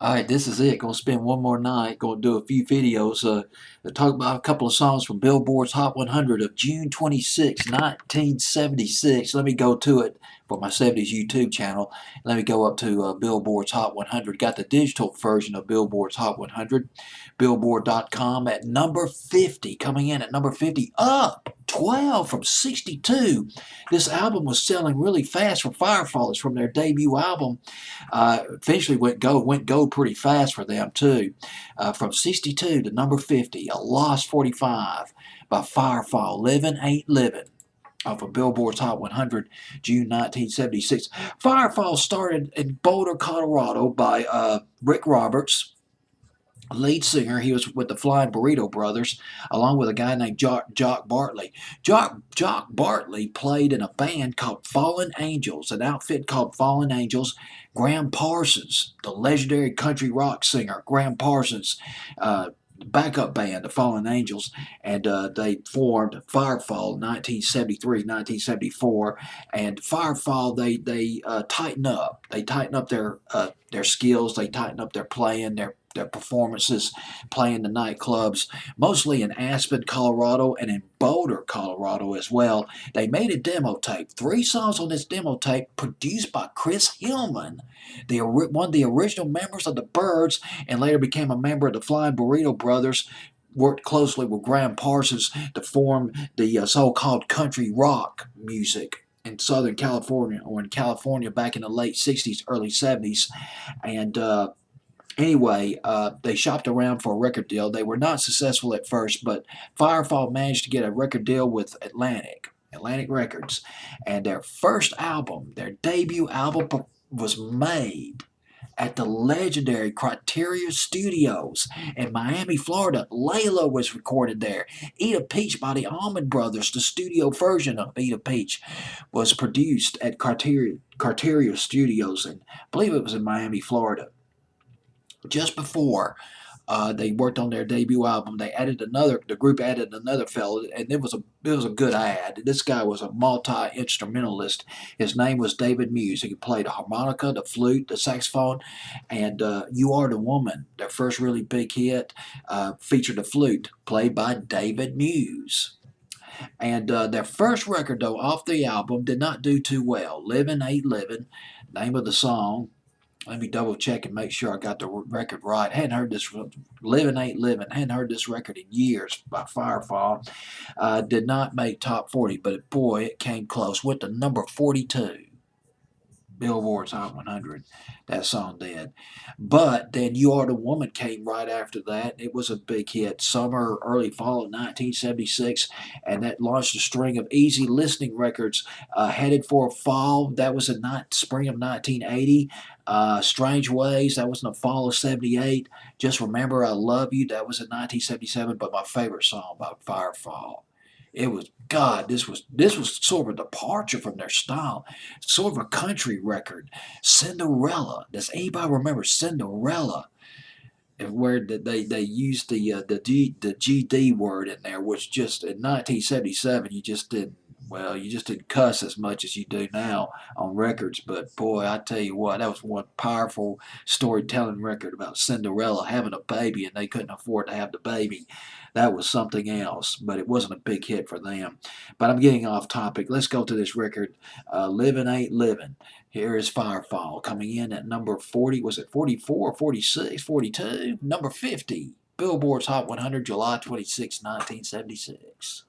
All right, this is it. Gonna spend one more night. Gonna do a few videos. Talk about a couple of songs from Billboard's Hot 100 of June 26, 1976. Let me go to it for my 70s YouTube channel. Let me go up to Billboard's Hot 100. Got the digital version of Billboard's Hot 100. Billboard.com at number 50. Coming in at number 50. Up 12 from 62. This album was selling really fast for Firefall. It's from their debut album. Eventually went gold pretty fast for them too. From 62 to number 50, a lost 45 by Firefall. Livin' Ain't Livin'. Off of Billboard's Hot 100, June 1976. Firefall started in Boulder, Colorado by Rick Roberts, lead singer. He was with the Flying Burrito Brothers, along with a guy named Jock Bartley. Jock Bartley played in a band called Fallen Angels, an outfit called Fallen Angels. Graham Parsons, the legendary country rock singer, Graham Parsons, backup band, the Fallen Angels, and they formed Firefall 1973, 1974. And Firefall, they tighten up. They tighten up their skills. They tighten up their playing, their performances, playing the nightclubs, mostly in Aspen, Colorado, and in Boulder, Colorado as well. They made a demo tape. 3 songs on this demo tape produced by Chris Hillman, one of the original members of the Byrds, and later became a member of the Flying Burrito Brothers. Worked closely with Graham Parsons to form the so-called country rock music in Southern California, or in California back in the late 60s, early 70s. And anyway, they shopped around for a record deal. They were not successful at first, but Firefall managed to get a record deal with Atlantic Records. And their first album, their debut album, was made at the legendary Criteria Studios in Miami, Florida. Layla was recorded there. Eat a Peach by the Allman Brothers, the studio version of Eat a Peach, was produced at Criteria Studios, and I believe it was in Miami, Florida. Just before they worked on their debut album, the group added another fellow, and it was a good ad. This guy was a multi-instrumentalist. His name was David Muse. He played a harmonica, the flute, the saxophone, and You Are the Woman, their first really big hit, featured a flute played by David Muse. And their first record, though, off the album did not do too well. Livin' Ain't Livin', name of the song. Let me double check and make sure I got the record right. Hadn't heard this. Livin' Ain't Livin'. Hadn't heard this record in years by Firefall. Did not make top 40, but boy, it came close. Went to number 42. Billboard's Hot 100. That song did. But then You Are the Woman came right after that. It was a big hit. Summer, early fall of 1976. And that launched a string of easy listening records. Headed for a Fall. That was in spring of 1980. Strange Ways. That was in the fall of 78. Just Remember I Love You. That was in 1977. But my favorite song by Firefall. It was God. This was sort of a departure from their style, sort of a country record. Cinderella. Does anybody remember Cinderella? Where they used the GD word in there, which just in 1977 you just didn't cuss as much as you do now on records. But boy, I tell you what, that was one powerful storytelling record about Cinderella having a baby and they couldn't afford to have the baby. That was something else, but it wasn't a big hit for them. But I'm getting off topic. Let's go to this record, Livin' Ain't Livin'. Here is Firefall coming in at number 40. Was it 44, 46, 42? Number 50. Billboard's Hot 100, July 26, 1976.